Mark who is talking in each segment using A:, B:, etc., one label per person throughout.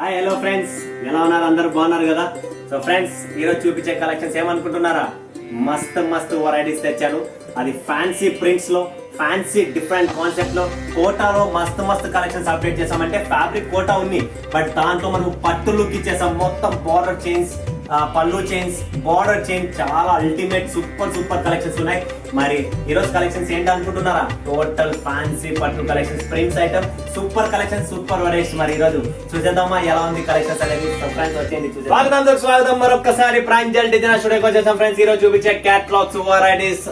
A: Hi hello friends, ఎలా ఉన్నారు? అందరూ బాగున్నారు కదా? సో ఫ్రెండ్స్, ఈరోజు చూపించే కలెక్షన్స్ ఏమనుకుంటున్నారా? మస్తు వెరైటీస్ తెచ్చాను. అది ఫ్యాన్సీ ప్రింట్స్ లో, ఫ్యాన్సీ డిఫరెంట్ కాన్సెప్ట్ లో, కోటాలో మస్తు కలెక్షన్స్ అప్డేట్ చేసామంటే ఫ్యాబ్రిక్ కోటా ఉంది, బట్ దాంతో మనం పట్టు లుక్ ఇచ్చేసాం. మొత్తం బార్డర్ చైన్స్, పళ్ళు చైన్స్, బార్డర్ చైన్, చాలా అల్టిమేట్ సూపర్ కలెక్షన్స్ ఉన్నాయి. మరి ఈరోజు కలెక్షన్స్ ఏంటి అనుకుంటున్నారా? టోటల్ ఫ్యాన్సీ పట్టు collections, prints item, super collections, super varieties. మరి ఈరోజు చూసేద్దామా ఎలా ఉంది కలెక్షన్స్ అనేది. ఫ్రెండ్స్ వచ్చేయండి చూసేద్దాం. స్వాగతం మరొకసారి ప్రాంజల్ డిజైనర్ స్టూడియోకి వచ్చేసాం. ఫ్రెండ్స్ ఈరోజు చూపించే క్యాటలాగ్స్ వెరైటీస్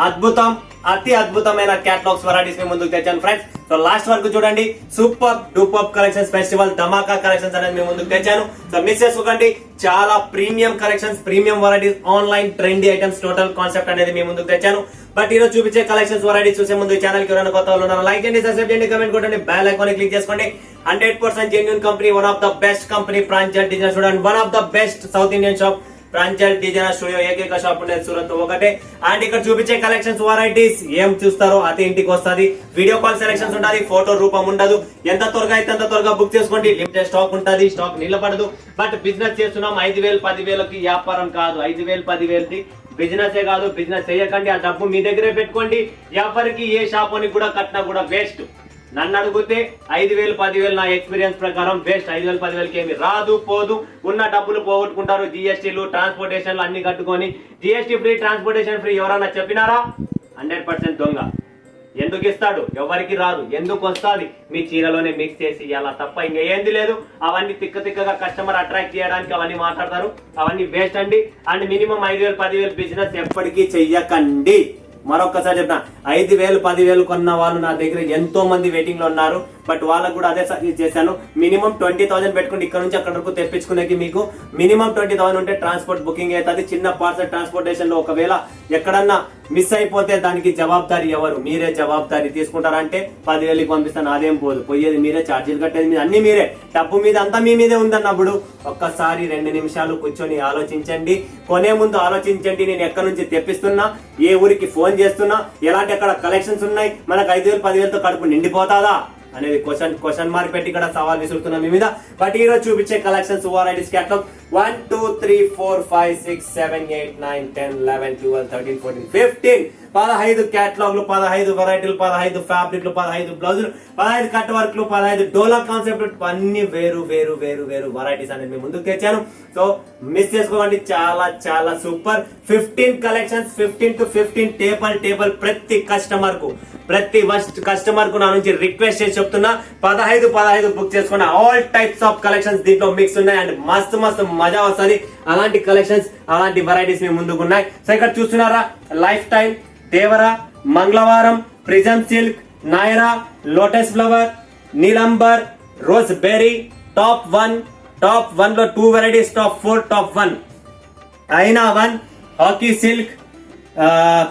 A: అద్భుతం అతి అద్భుతమైన క్యాటలాగ్స్ వెరైటీస్ మీ ముందుకు తెచ్చాను ఫ్రెండ్స్. సో లాస్ట్ వరకు చూడండి. సూపర్ డూపర్ కలెక్షన్స్, ఫెస్టివల్ ధమాకా కలెక్షన్స్ అనేది మీ ముందుకు తెచ్చాను. సో మిస్ చేసుకోకండి. చాలా premium collections, premium varieties, online trendy items, total concept అనేది మీ ముందుకు తెచ్చాను. బట్ ఈరోజు చూపించే కలెక్షన్స్ వెరైటీస్ చూసే ముందు ఛానల్ కి ఎవరైనా కొత్త వాళ్ళు ఉన్నారు, లైక్ చేయండి, సబ్స్క్రైబ్ చేయండి, కమెంట్ కొట్టండి, బెల్ ఐకాన్ క్లిక్ చేసుకోండి. 100% genuine company, one of the best company Pranjal designer studio, one of the best south Indian shop Pranjal designer studio. ఏకైక షాప్ ఉండేది సూరత్ ఒకటే. అండ్ ఇక్కడ చూపించే కలెక్షన్స్ వెరైటీస్ ఏం చూస్తారో అదే ఇంటికి వస్తుంది. వీడియో కాల్ సెలెక్షన్స్ ఉంటుంది, ఫోటో రూపం ఉండదు. ఎంత త్వరగా అయితే అంత త్వరగా బుక్ చేసుకోండి. లిమిటెడ్ స్టాక్ ఉంటుంది, స్టాక్ నిలబడదు. బట్ బిజినెస్ చేస్తున్నాం, 5,000 10,000కి వ్యాపారం కాదు. 5,000 10,000కి బిజినెస్ కాదు. బిజినెస్ చేయకండి, ఆ డబ్బు మీ దగ్గరే పెట్టుకోండి. ఎవరికి ఏ షాప్ అని కూడా కట్టినా కూడా వేస్ట్. నన్ను అడిగితే 5,000 10,000 నా ఎక్స్పీరియన్స్ ప్రకారం వేస్ట్. 5,000 10,000కి ఏమి రాదు పోదు. ఉన్న డబ్బులు పోగొట్టుకుంటారు. జిఎస్టీలు, ట్రాన్స్పోర్టేషన్లు అన్ని కట్టుకొని జిఎస్టీ ఫ్రీ, ట్రాన్స్పోర్టేషన్ ఫ్రీ ఎవరన్నా చెప్పినారా? 100% దొంగ. ఎందుకు ఇస్తాడు? ఎవరికి రాదు. ఎందుకు వస్తుంది? మీ చీరలోనే మిక్స్ చేసి అలా తప్ప ఇంకా ఏంది లేదు. అవన్నీ తిక్కగా కస్టమర్ అట్రాక్ట్ చేయడానికి అవన్నీ మాట్లాడతారు. అవన్నీ వేస్ట్ అండి. అండ్ మినిమం 5,000 10,000 బిజినెస్ ఎప్పటికీ చెయ్యకండి. మరొకసారి చెప్తా, 5,000 10,000 కొన్న వాళ్ళు నా దగ్గర ఎంతో మంది వెయిటింగ్ లో ఉన్నారు. బట్ వాళ్ళకు కూడా అదే సజెస్ట్ చేశాను. మినిమం 20,000 పెట్టుకుని ఇక్కడ నుంచి అక్కడ వరకు తెప్పించుకునేకి మీకు మినిమం 20,000 ఉంటే ట్రాన్స్పోర్ట్ బుకింగ్ అవుతుంది. చిన్న పార్సల్ ట్రాన్స్పోర్టేషన్ లో ఒకవేళ ఎక్కడన్నా మిస్ అయిపోతే దానికి జవాబారి ఎవరు? మీరే జవాబారి తీసుకుంటారంటే 10,000కి పంపిస్తాను, అదేం పోదు. పోయేది మీరే, ఛార్జీలు కట్టేది మీద అన్ని మీరే, డబ్బు మీద అంతా మీ మీదే ఉందన్నప్పుడు ఒక్కసారి 2 నిమిషాలు కూర్చొని ఆలోచించండి. కొనే ముందు ఆలోచించండి. నేను ఎక్కడి నుంచి తెప్పిస్తున్నా, ఏ ఊరికి ఫోన్ చేస్తున్నా, ఎలాంటి అక్కడ కలెక్షన్స్ ఉన్నాయి, మనకు 5,000 10,000తో కడుపు నిండిపోతాదా అనేది క్వశ్చన్ మార్క్ పెట్టి ఇక్కడ సవాల్ విసురుతున్నా మీ మీద. బట్ ఈరోజు చూపించే కలెక్షన్స్ వెరైటీస్ క్యాటలాగ్ 1 2 3 4 5 6 7 8 9 10 11 12 13 14 15 15 క్యాటలాగ్లు, 15 వెరైటీలు, 15 ఫ్యాబ్రిక్లు, 15 బ్లౌజులు, 15 కట్ వర్క్లు, 15 డోలా కాన్సెప్ట్, అన్ని వేరు వెరైటీస్ అనేది మీ ముందుకు తెచ్చాను. సో మిస్ చేసుకోండి. చాలా సూపర్ 15 కలెక్షన్స్, 15 to 15 టేబుల్ ప్రతి కస్టమర్ కు నా నుంచి రిక్వెస్ట్ చేసి చెప్తున్నా. 15 బుక్ చేసుకున్న ఆల్ టైప్స్ ఆఫ్ కలెక్షన్స్ దీంట్లో మిక్స్ ఉన్నాయి. అండ్ మస్తు మజా వస్తుంది. అలాంటి కలెక్షన్స్, అలాంటి వెరైటీస్ మీ ముందుకు ఉన్నాయి. సో ఇక్కడ చూస్తున్నారా, లైఫ్ టైం, దేవరా, మంగళవారం, prism silk, Nayara, lotus flower, Neelambar, rose berry, top 1 లో 2 వెరైటీస్, టాప్ 4, టాప్ 1, అయినా 1, హాకీ సిల్క్,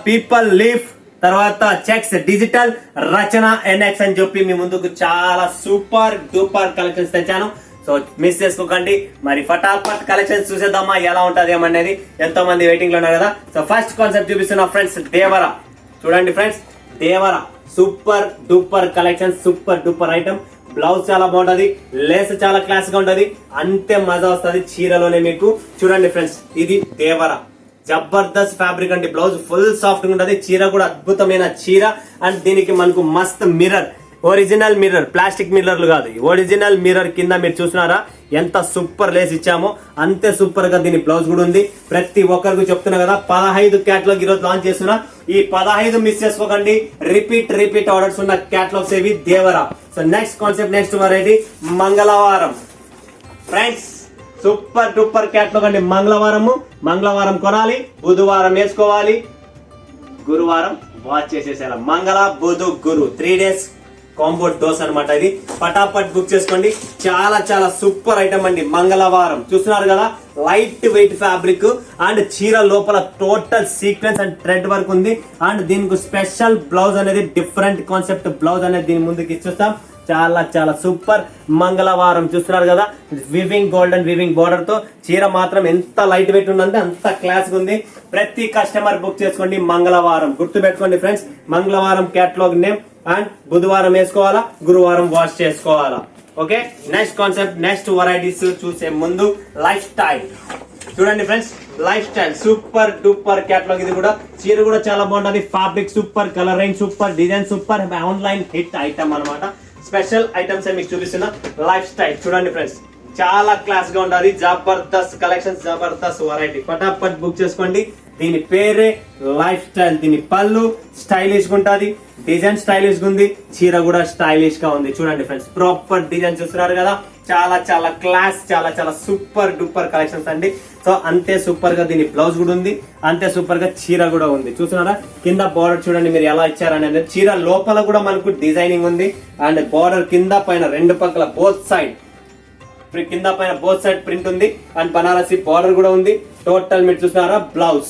A: పీపల్ లీఫ్, తర్వాత చెక్స్ డిజిటల్, రచన NX అని చెప్పి మీ ముందుకు చాలా సూపర్ డూపర్ కలెక్షన్స్ తెచ్చాను. సో మిస్ చేసుకోకండి. మరి ఫటాఫట్ కలెక్షన్స్ చూసేద్దామా ఎలా ఉంటది ఏమనేది. ఎంతో మంది వెయిటింగ్ లో ఉన్నారు కదా. సో ఫస్ట్ కాన్సెప్ట్ చూపిస్తున్నా ఫ్రెండ్స్, దేవరా. చూడండి friends, Devara super duper collection, super duper item. Blouse చాలా బాగుంటది, లేస్ చాలా క్లాస్ గా ఉంటది, అంతే మజా వస్తుంది చీరలోనే మీకు. చూడండి ఫ్రెండ్స్, ఇది దేవరా, జబర్దస్త్ ఫ్యాబ్రిక్ అండి. బ్లౌజ్ ఫుల్ సాఫ్ట్ గా ఉంటది, చీర కూడా అద్భుతమైన చీర. అండ్ దీనికి మనకు మస్త్ మిర్రర్, ఒరిజినల్ మిర్రర్, ప్లాస్టిక్ మిర్రర్లు కాదు, ఒరిజినల్ మిర్రర్ కింద మీరు చూస్తున్నారా ఎంత సూపర్ లేస్ ఇచ్చామో అంతే సూపర్ గా దీని బ్లౌజ్ కూడా ఉంది. ప్రతి ఒక్కరికి చెప్తున్నా కదా, 15 క్యాటలాగ్ ఈరోజు లాంచ్ చేస్తున్నా. ఈ 15 మిస్ చేసుకోకండి. రిపీట్ ఆర్డర్స్ ఉన్న క్యాటలాగ్స్ ఏవి, Devara. So next concept, next variety మంగళవారం ఫ్రెండ్స్. సూపర్ డూపర్ క్యాటలాగ్ అండి. మంగళవారం కొనాలి, బుధవారం వేసుకోవాలి, గురువారం వాచ్ చేసేసేలా. మంగళ బుధ గురు 3 days కాంబో డోస్ అనమాట. ఇది ఫటాఫట్ బుక్ చేసుకోండి. చాలా సూపర్ ఐటమ్ అండి. మంగళవారం చూస్తున్నారు కదా, లైట్ వెయిట్ ఫ్యాబ్రిక్ అండ్ చీర లోపల total sequence and thread work ఉంది. అండ్ దీనికి స్పెషల్ బ్లౌజ్ అనేది, డిఫరెంట్ కాన్సెప్ట్ బ్లౌజ్ అనేది దీని ముందుకు ఇచ్చేస్తాం. చాలా సూపర్. మంగళవారం చూస్తున్నారు కదా, గోల్డెన్ వివింగ్ బోర్డర్ తో చీర మాత్రం ఎంత లైట్ వెయిట్ ఉందంటే అంత క్లాస్ ఉంది. ప్రతి కస్టమర్ బుక్ చేసుకోండి. మంగళవారం గుర్తు పెట్టుకోండి ఫ్రెండ్స్. మంగళవారం క్యాటలాగ్ నేమ్. అండ్ బుధవారం వేసుకోవాలా, గురువారం వాష్ చేసుకోవాలా. Okay, next concept, next varieties చూసే ముందు లైఫ్ స్టైల్ చూడండి friends. Life style super duper catalogue. ఇది కూడా చీర కూడా చాలా బాగుంటుంది. Fabric super, colour range super, design super, online hit item అన్నమాట. స్పెషల్ ఐటమ్స్ మీకు చూపిస్తున్నా. లైఫ్ స్టైల్ చూడండి ఫ్రెండ్స్, చాలా క్లాస్ గా ఉండాలి. జబర్దస్త్ కలెక్షన్, జబర్దస్త్ వెరైటీ. ఫటాఫట్ బుక్ చేసుకోండి. దీని పేరే లైఫ్ స్టైల్. దీని పళ్ళు స్టైలిష్ గా ఉంటుంది, డిజైన్ స్టైలిష్ గా ఉంది, చీర కూడా స్టైలిష్ గా ఉంది. చూడండి ఫ్రెండ్స్, ప్రాపర్ డిజైన్ చూస్తున్నారు కదా, చాలా చాలా క్లాస్, చాలా చాలా సూపర్ డూపర్ కలెక్షన్స్ అండి. సో అంతే సూపర్ గా దీని బ్లౌజ్ కూడా ఉంది, అంతే సూపర్ గా చీర కూడా ఉంది. చూస్తున్నారా కింద బార్డర్ చూడండి మీరు ఎలా ఇచ్చారనేది. చీర లోపల కూడా మనకు డిజైనింగ్ ఉంది, అండ్ బార్డర్ కింద పైన రెండు పక్కల బోత్ సైడ్, కింద పైన బోత్ సైడ్ ప్రింట్ ఉంది, అండ్ బనారసి బార్డర్ కూడా ఉంది. టోటల్ మీరు చూస్తున్నారా బ్లౌజ్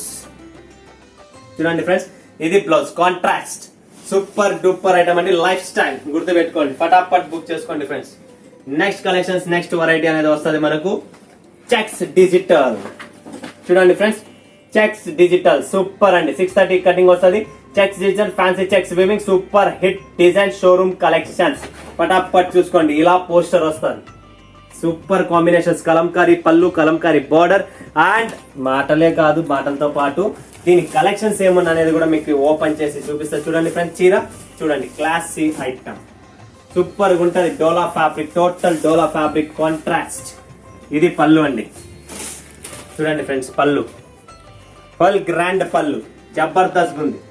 A: చూడండి ఫ్రెండ్స్, ఇది blouse contrast. Super duper item అండి. లైఫ్ స్టైల్ గుర్తు పెట్టుకోండి, ఫటాఫట్ బుక్ చేసుకోండి friends. Next collections, next variety అనేది వస్తుంది మనకు చెక్స్ డిజిటల్. చూడండి ఫ్రెండ్స్, చెక్స్ డిజిటల్ సూపర్ అండి. 630 కటింగ్ వస్తుంది. Checks digital fancy checks weaving super hit design showroom collections. ఫటాఫట్ చూసుకోండి, ఇలా పోస్టర్ వస్తుంది. సూపర్ కాంబినేషన్స్, కలంకారీ పళ్ళు, కలంకారీ బార్డర్, అండ్ మాటలే కాదు మాటలతో పాటు దీని కలెక్షన్స్ ఏమన్నా అనేది కూడా మీకు ఓపెన్ చేసి చూపిస్తా. చూడండి ఫ్రెండ్స్, చీర చూడండి, క్లాసీ ఐటమ్ సూపర్ గా ఉంటుంది. డోలా ఫ్యాబ్రిక్, టోటల్ డోలా ఫ్యాబ్రిక్ కాంట్రాస్ట్. ఇది పళ్ళు అండి. చూడండి ఫ్రెండ్స్, పళ్ళు ఫుల్ గ్రాండ్ పళ్ళు, జబర్దస్త్ ఉంది.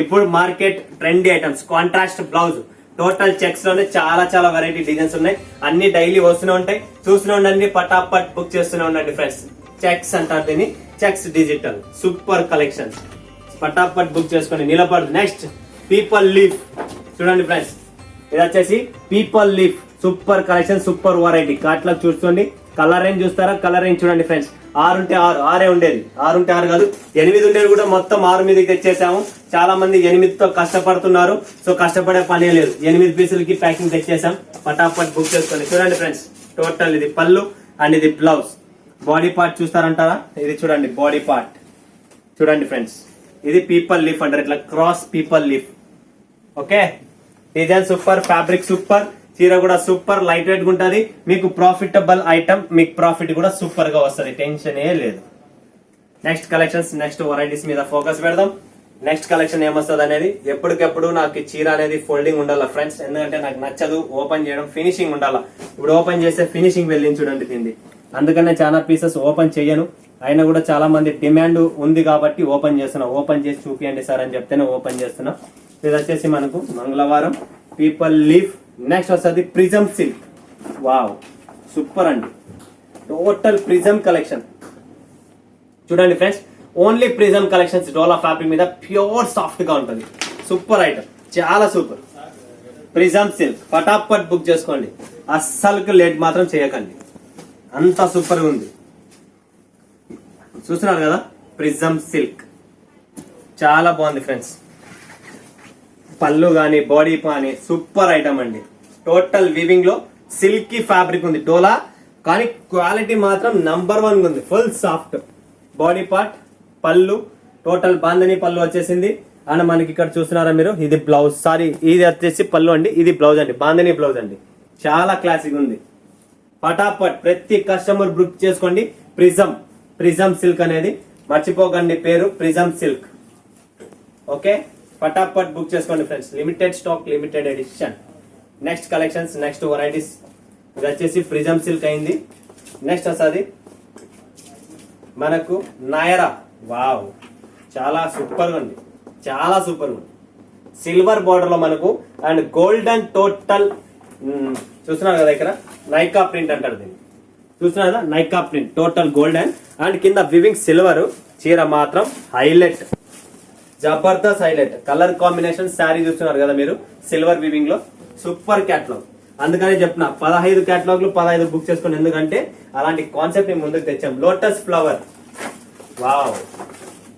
A: ఇప్పుడు market trendy items, contrast blouse, total checks లోనే చాలా చాలా వెరైటీ డిజైన్స్ ఉన్నాయి. అన్ని డైలీ వస్తూనే ఉంటాయి, చూస్తూనే ఉండండి, పటాపట్ బుక్ చేస్తూనే ఉండండి ఫ్రెండ్స్. చెక్స్ అంటారు దీన్ని, చెక్స్ డిజిటల్ సూపర్ కలెక్షన్స్. పటాపట్ బుక్ చేసుకొని నిలబడు. నెక్స్ట్ పీపుల్ లీఫ్ చూడండి ఫ్రెండ్స్, ఇది వచ్చేసి peepal leaf super collection, super variety. కాట్లకు చూసుకోండి, కలర్ రేంజ్ చూస్తారా, కలర్ రేంజ్ చూడండి ఫ్రెండ్స్. 6 ఉంటే 6, 6 ఉండేది, 6 ఉంటే 6 కాదు 8 ఉండేది కూడా మొత్తం 6 మీదకి తెచ్చేసాము. చాలా మంది 8తో కష్టపడుతున్నారు, సో కష్టపడే పనే లేదు. 8 పీసులకి ప్యాకింగ్ తెచ్చేసాం. పటాపట్ బుక్ చేసుకోండి. చూడండి ఫ్రెండ్స్, టోటల్ ఇది పళ్ళు అండ్ ఇది బ్లౌజ్. బాడీ పార్ట్ చూస్తారంటారా, ఇది చూడండి బాడీ పార్ట్. చూడండి ఫ్రెండ్స్, ఇది పీపుల్ లీఫ్ అంటారు, ఇట్లా cross people leaf. Okay, design super, fabric super, చీర కూడా సూపర్, లైట్ వెయిట్ ఉంటుంది. మీకు ప్రాఫిటబుల్ ఐటమ్, మీకు ప్రాఫిట్ కూడా సూపర్ గా వస్తుంది, టెన్షన్ ఏ లేదు. నెక్స్ట్ కలెక్షన్స్, నెక్స్ట్ వెరైటీస్ మీద ఫోకస్ పెడదాం. నెక్స్ట్ కలెక్షన్ ఏమొస్తుంది అనేది ఎప్పటికెప్పుడు నాకు చీర అనేది ఫోల్డింగ్ ఉండాలా ఫ్రెండ్స్, ఎందుకంటే నాకు నచ్చదు ఓపెన్ చేయడం, ఫినిషింగ్ ఉండాలా. ఇప్పుడు ఓపెన్ చేస్తే ఫినిషింగ్ వెళ్ళింది చూడండి తింది, అందుకనే చాలా పీసెస్ ఓపెన్ చేయను. అయినా కూడా చాలా మంది డిమాండ్ ఉంది కాబట్టి ఓపెన్ చేస్తున్నా. ఓపెన్ చేసి చూపియండి సార్ అని చెప్తేనే ఓపెన్ చేస్తున్నా. ఇది వచ్చేసి మనకు మంగళవారం పీపుల్ లీఫ్. నెక్స్ట్ వస్తుంది ప్రిజం సిల్క్. వావ్ సూపర్ అండి, టోటల్ ప్రిజం కలెక్షన్. చూడండి ఫ్రెండ్స్, ఓన్లీ ప్రిజం కలెక్షన్స్, డోలా ఫ్యాబ్రిక్ మీద ప్యూర్ సాఫ్ట్ గా ఉంటుంది. సూపర్ ఐటమ్, చాలా సూపర్. ప్రిజం సిల్క్ ఫటాఫట్ బుక్ చేసుకోండి, అస్సలు లేట్ మాత్రం చేయకండి, అంత సూపర్ గా ఉంది. చూస్తున్నారు కదా, ప్రిజం సిల్క్ చాలా బాగుంది ఫ్రెండ్స్. పళ్ళు గానీ బాడీ కానీ సూపర్ ఐటమ్ అండి. టోటల్ వీవింగ్ లో సిల్కీ ఫ్యాబ్రిక్ ఉంది డోలా, కానీ క్వాలిటీ మాత్రం నంబర్ 1 ఉంది. ఫుల్ సాఫ్ట్ బాడీ పార్ట్, పళ్ళు టోటల్ బాందని పళ్ళు వచ్చేసింది. అండ్ మనకి ఇక్కడ చూస్తున్నారా మీరు, ఇది బ్లౌజ్, సారీ ఇది వచ్చేసి పళ్ళు అండి, ఇది బ్లౌజ్ అండి, బాందని బ్లౌజ్ అండి. చాలా క్లాసిక్ ఉంది. ఫటాఫట్ ప్రతి కస్టమర్ బుక్ చేసుకోండి. ప్రిజం సిల్క్ అనేది మర్చిపోకండి, పేరు ప్రిజం సిల్క్. ఓకే, ఫటాఫట్ బుక్ చేసుకోండి friends. Limited stock, limited edition. Next collections, next varieties. ఇది వచ్చేసి ప్రిజం సిల్క్ అయింది. నెక్స్ట్ వస్తుంది మనకు నాయరా. వావ్, చాలా సూపర్ గా ఉంది, చాలా సూపర్ ఉంది. సిల్వర్ బార్డర్ లో మనకు అండ్ గోల్డెన్ టోటల్. చూస్తున్నారు కదా ఇక్కడ నైకా ప్రింట్ అంటారు దీన్ని, చూస్తున్నారు కదా Nykaa print, total golden and కింద వివింగ్ సిల్వర్. చీర మాత్రం highlight, Jabardasth highlight. Colour combination sari చూస్తున్నారు కదా మీరు, సిల్వర్ వివింగ్ లో సూపర్ క్యాటలాగ్. అందుకనే చెప్పిన 15 క్యాటలాగ్లు 15 బుక్ చేసుకోండి, ఎందుకంటే అలాంటి కాన్సెప్ట్ ని ముందుకు తెచ్చాం. Lotus flower, wow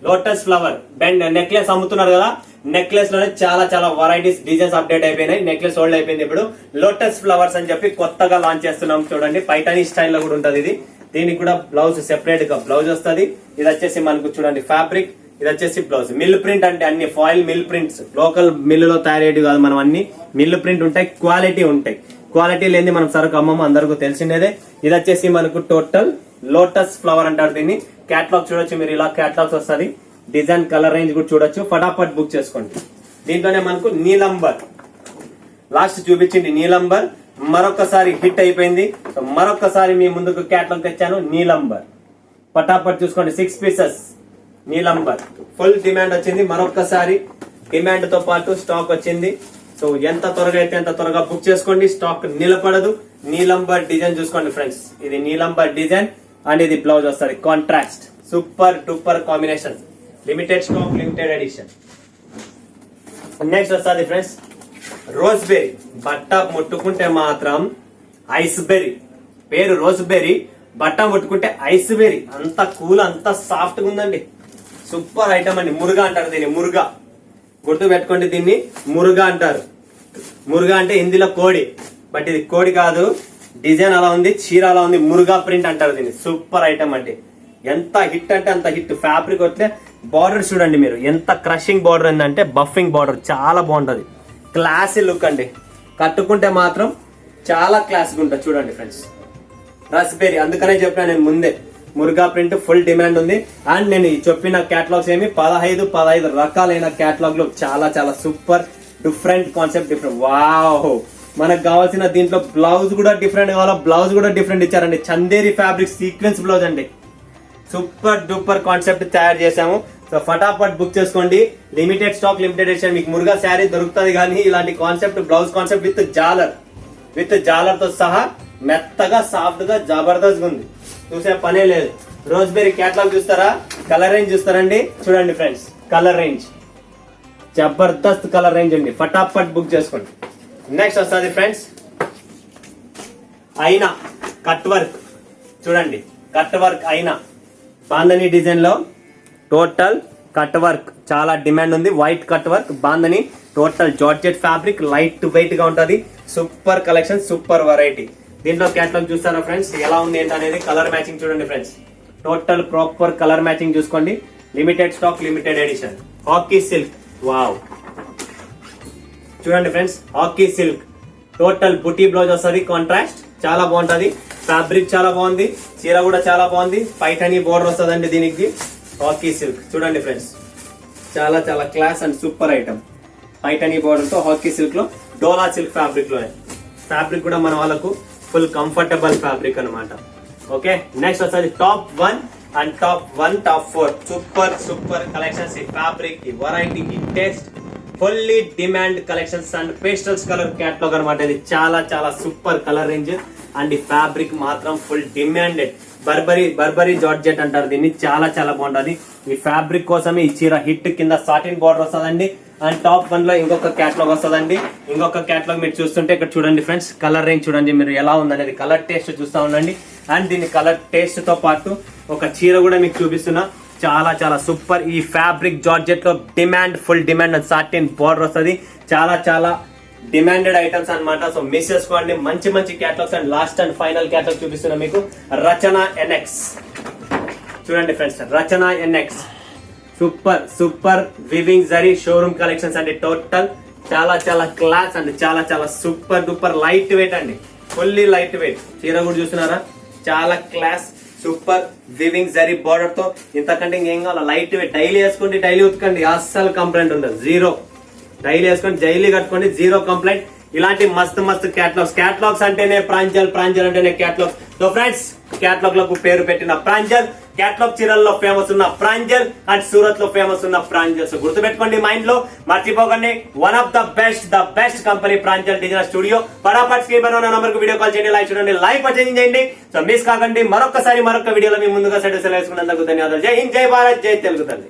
A: lotus flower bend necklace అమ్ముతున్నారు కదా, నెక్లెస్ లోనే చాలా చాలా వెరైటీస్, డిజైన్స్ అప్డేట్ అయిపోయినాయి. నెక్లెస్ ఓల్డ్ అయిపోయింది, ఇప్పుడు లోటస్ ఫ్లవర్స్ అని చెప్పి కొత్తగా లాంచ్ చేస్తున్నాం. చూడండి పైటానీ స్టైల్ లో కూడా ఉంటది ఇది. దీనికి కూడా బ్లౌజ్ సెపరేట్ గా బ్లౌజ్ వస్తుంది. ఇది వచ్చేసి మనకు చూడండి ఫ్యాబ్రిక్, ఇది వచ్చేసి బ్లౌజ్. మిల్ ప్రింట్ అంటే అన్ని ఫాయిల్ మిల్ ప్రింట్స్, లోకల్ మిల్లులో తయారయ్యేది కాదు, మనం అన్ని మిల్ ప్రింట్ ఉంటాయి, క్వాలిటీ ఉంటాయి. క్వాలిటీ లేని మనం సరుకు అమ్మము, అందరికీ తెలిసిందేదే. ఇది వచ్చేసి మనకు టోటల్ లోటస్ ఫ్లవర్ అంటారు దీన్ని. క్యాటలాగ్ చూడొచ్చు మీరు, ఇలా క్యాటలాగ్స్ వస్తుంది. డిజైన్ కలర్ రేంజ్ కూడా చూడొచ్చు. ఫటాఫట్ బుక్ చేసుకోండి. దీంట్లోనే మనకు నీలంబర్ లాస్ట్ చూపించింది. నీలంబర్ మరొకసారి హిట్ అయిపోయింది. మరొకసారి మీ ముందుకు క్యాటలాగ్ తెచ్చాను. నీలంబర్ పటాపట్ చూసుకోండి. 6 పీసెస్ నీలంబర్ ఫుల్ డిమాండ్ వచ్చింది. మరొకసారి డిమాండ్ తో పాటు స్టాక్ వచ్చింది. సో ఎంత త్వరగా అయితే అంత త్వరగా బుక్ చేసుకోండి. స్టాక్ నిలబడదు. నీలంబర్ డిజైన్ చూసుకోండి ఫ్రెండ్స్. ఇది నీలంబర్ డిజైన్ అండ్ ఇది బ్లౌజ్ వస్తుంది. Contrast super duper combination. Limited stock, limited edition. Next వస్తుంది ఫ్రెండ్స్ రోజ్బెర్రీ. బట్ట ముట్టుకుంటే మాత్రం ఐస్ బెర్రీ. పేరు రోజ్బెర్రీ, బట్ట ముట్టుకుంటే ఐస్ బెర్రీ. అంత కూల్, అంత సాఫ్ట్ గా ఉందండి. సూపర్ ఐటమ్ అండి. మురుగా అంటారు దీన్ని. మురుగా గుర్తు పెట్టుకోండి. దీన్ని మురుగా అంటారు. మురుగా అంటే హిందీలో కోడి, బట్ ఇది కోడి కాదు. డిజైన్ అలా ఉంది, చీర అలా ఉంది. మురుగా ప్రింట్ అంటారు దీన్ని. సూపర్ ఐటమ్ అండి. ఎంత హిట్ అంటే అంత హిట్. ఫ్యాబ్రిక్ వస్తే బార్డర్ చూడండి మీరు, ఎంత క్రషింగ్ బార్డర్ ఏంటంటే బఫింగ్ బార్డర్. చాలా బాగుంటది. క్లాసీ లుక్ అండి. కట్టుకుంటే మాత్రం చాలా క్లాసిక్ ఉంటుంది. చూడండి ఫ్రెండ్స్ రస్బెర్రీ. అందుకనే చెప్పినా నేను ముందే, మురుగా ప్రింట్ ఫుల్ డిమాండ్ ఉంది. అండ్ నేను చెప్పిన క్యాటలాగ్స్ ఏమి 15 రకాలైన క్యాటలాగ్ లో చాలా చాలా super different concept. Different wow. మనకు కావాల్సిన దీంట్లో బ్లౌజ్ కూడా డిఫరెంట్ కావాలా, బ్లౌజ్ కూడా డిఫరెంట్ ఇచ్చారండి. చందేరి ఫ్యాబ్రిక్ సీక్వెన్స్ బ్లౌజ్ అండి. సూపర్ డూపర్ కాన్సెప్ట్ తయారు చేశాము. సో ఫటాఫట్ బుక్ చేసుకోండి. Limited stock, limited edition. మీకు మురుగా శారీ దొరుకుతుంది, కానీ ఇలాంటి కాన్సెప్ట్ బ్లౌజ్ కాన్సెప్ట్ విత్ జాలర్ తో సహా మెత్తగా సాఫ్ట్ గా జబర్దస్త్ ఉంది. చూసే పనే లేదు. రోజ్బెర్రీ క్యాటలాగ్ చూస్తారా, కలర్ రేంజ్ చూస్తారండి. చూడండి friends colour range Jabardasth colour range అండి. ఫటాఫట్ బుక్ చేసుకోండి. నెక్స్ట్ వస్తుంది ఫ్రెండ్స్ అయినా కట్ వర్క్. చూడండి కట్ వర్క్ అయినా బాందని డిజైన్ లో టోటల్ కట్ వర్క్ చాలా డిమాండ్ ఉంది. White cut work bandhani total georgette fabric, light weight గా ఉంటది. Super collection, super variety. దీంట్లో క్యాటలాగ్ చూస్తారా ఫ్రెండ్స్ ఎలా ఉంది ఏంటనేది. కలర్ మ్యాచింగ్ చూడండి friends. Total proper colour matching చూసుకోండి. Limited stock, limited edition. Hockey silk wow. చూడండి ఫ్రెండ్స్ హాకీ సిల్క్ టోటల్ బుటీ బ్లౌజ్ వస్తుంది. కాంట్రాస్ట్ చాలా బాగుంటది. ఫ్యాబ్రిక్ చాలా బాగుంది. చీర కూడా చాలా బాగుంది. పైఠనీ బోర్డర్ వస్తుందండి దీనికి. హాకీ సిల్క్ చూడండి ఫ్రెండ్స్ చాలా చాలా class and super item. Paithani border తో హాకీ సిల్క్ లో డోలా సిల్క్ ఫ్యాబ్రిక్ లోనే. ఫ్యాబ్రిక్ కూడా మన వాళ్ళకు ఫుల్ కంఫర్టబుల్ ఫ్యాబ్రిక్ అనమాట. ఓకే నెక్స్ట్ వచ్చేది top 1 and top 4 super super collections. ఈ ఫ్యాబ్రిక్, ఈ వెరైటీ, ఈ taste fully demand collections and pastels colour catalogue అనమాట. ఇది చాలా చాలా సూపర్ కలర్ రేంజ్ అండ్ ఈ ఫ్యాబ్రిక్ మాత్రం ఫుల్ డిమాండెడ్. బర్బరీ జార్జెట్ అంటారు దీన్ని. చాలా చాలా బాగుంటది. ఈ ఫ్యాబ్రిక్ కోసమే ఈ చీర హిట్. కింద సాటిన్ బార్డర్ వస్తుందండి. అండ్ టాప్ 1 లో ఇంకొక క్యాటలాగ్ వస్తుందండి. ఇంకొక క్యాటలాగ్ మీరు చూస్తుంటే ఇక్కడ చూడండి ఫ్రెండ్స్ కలర్ రేంజ్ చూడండి మీరు ఎలా ఉందనేది. కలర్ టేస్ట్ చూస్తా ఉండండి. అండ్ దీని కలర్ టేస్ట్ తో పాటు ఒక చీర కూడా మీకు చూపిస్తున్నా. చాలా చాలా సూపర్. ఈ ఫ్యాబ్రిక్ జార్జెట్ లో demand, full demand and satin border వస్తుంది. చాలా చాలా డిమాండెడ్ ఐటమ్స్ అన్నమాట. సో మిస్ చేసుకోండి. మంచి మంచి catalogues. And last and final catalogue చూపిస్తున్నా మీకు. రచనా NX చూడండి ఫ్రెండ్స్. రచనా NX super super weaving zari showroom collections అండి. టోటల్ చాలా చాలా క్లాస్ అండి. చాలా చాలా సూపర్ డూపర్ లైట్ వెయిట్ అండి. Fully light weight. చీర కూడా చూస్తున్నారా చాలా class. Super weaving zari border తో. ఇంతకంటే ఇంకేం కావాలి. Light weight. డైలీ వేసుకోండి, డైలీ ఉతకండి, అస్సలు కంప్లైంట్ ఉండదు. జీరో. డైలీ వేసుకోండి, డైలీ కట్టుకోండి, జీరో కంప్లైంట్. ఇలాంటి మస్తు మస్తు క్యాటలాగ్స్ అంటేనే ప్రాంజల్ అంటేనే క్యాటలాగ్స్. సో ఫ్రెండ్స్ క్యాటలాగ్ లకు పేరు పెట్టిన ప్రాంజల్, క్యాటలాగ్ చీరల్లో ఫేమస్ ఉన్న ప్రాంజల్ అండ్ సూరత్ లో ఫేమస్ ఉన్న ప్రాంజల్. సో గుర్తుపెట్టుకోండి మైండ్ లో, మర్చిపోకండి. One of the best company Pranjal designer studio. ఫటాఫట్ స్క్రీన్ పైన ఉన్న నంబర్ కు వీడియో కాల్ చేయండి, లైక్ చూడండి, లైవ్ పర్చేసింగ్ చేయండి. సో మిస్ కాకండి. మరొక వీడియోలో మీ ముందుగా సెట్ వేసుకున్నందుకు ధన్యవాదాలు. జై హింద్, జై భారత్, జై తెలుగు తల్లి.